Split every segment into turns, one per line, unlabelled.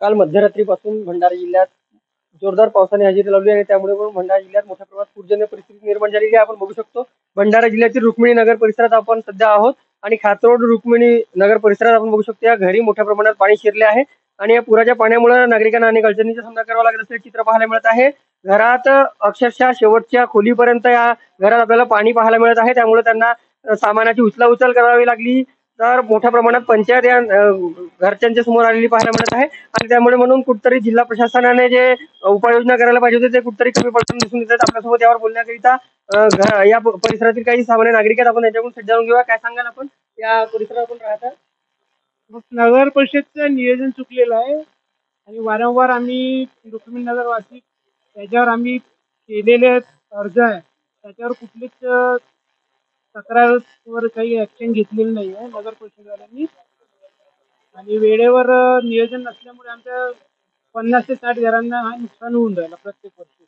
काल मध्यरात्रीपासून भंडारा जिल्ह्यात जोरदार पावसाने हजेरी लावली आहे. त्यामुळे भंडारा जिल्ह्यात मोठ्या प्रमाणात पूरजन्य परिस्थिती निर्माण झालेली आहे. आपण बघू शकतो भंडारा जिल्ह्यातील रुक्मिणी नगर परिसरात आपण सध्या आहोत आणि खातरोड रुक्मिणी नगर परिसरात आपण बघू शकतो या घरी मोठ्या प्रमाणात पाणी शिरले आहे आणि या पुराच्या पाण्यामुळे नागरिकांना अनेक अडचणींचा सामना करावा लागत असल्याचे चित्र पाहायला मिळत आहे. घरात अक्षरशः शेवटच्या खोलीपर्यंत या घरात आपल्याला पाणी पाहायला मिळत आहे. त्यामुळे त्यांना सामानाची उचल करावी लागली. तर मोठ्या प्रमाणात पंचायत या घरच्यांच्या समोर आलेली पाहायला मिळत आहे आणि त्यामुळे म्हणून कुठतरी जिल्हा प्रशासनाने जे उपाययोजना करायला पाहिजे होते ते कुठतरी कमी पडताना दिसून येतात. आपल्यासोबत यावर बोलण्याकरिता या परिसरातील काही सामान्य नागरिक आहेत. आपण यांच्याकडून सज्ज जाणून घेऊया. काय सांगाल आपण या परिसरात आपण राहता?
नगर परिषदचं नियोजन चुकलेलं आहे आणि वारंवार आम्ही रुक्मिणी नगर वासी त्याच्यावर आम्ही केलेले अर्ज आहे त्याच्यावर कुठलीच तक्रारवर काही ॲक्शन घेतलेली नाही आहे नगर परिषदवाल्यांनी. आणि वेळेवर नियोजन नसल्यामुळे आमच्या 50 ते 60 घरांना हा नुकसान होऊन राहिला प्रत्येक वर्षी.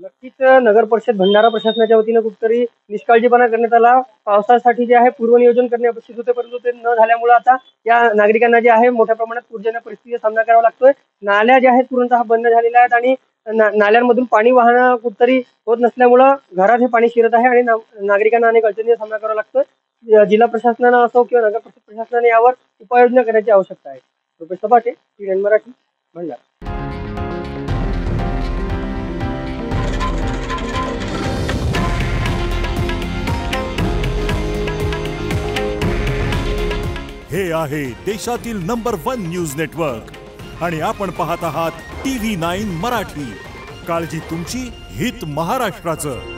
नक्कीच नगर परिषद भंडारा प्रशासनाच्या वतीनं कुठतरी निष्काळजीपणा करण्यात आला. पावसासाठी जे आहे पूर्वनियोजन करणे अपेक्षित होते, परंतु ते न झाल्यामुळे आता या नागरिकांना जे आहे मोठ्या प्रमाणात पूरजन्य परिस्थितीचा सामना करावा लागतोय. नाल्या ज्या आहेत पूर्णतः बंद झालेल्या आहेत आणि नाल्यांमधून पाणी वाहणं कुठतरी होत नसल्यामुळं घरात हे पाणी शिरत आहे आणि नागरिकांना अनेक अडचणीचा सामना करावा लागतोय. जिल्हा प्रशासनानं असो किंवा नगर परिषद प्रशासनाने यावर उपाययोजना करण्याची आवश्यकता आहे. रुपेश सपाटे, TVN मराठी, भंडारा.
हे आहे देशातील नंबर 1 न्यूज नेटवर्क आणि आपण पाहत आहात TV9 मराठी. काळजी तुमची, हित महाराष्ट्राचं.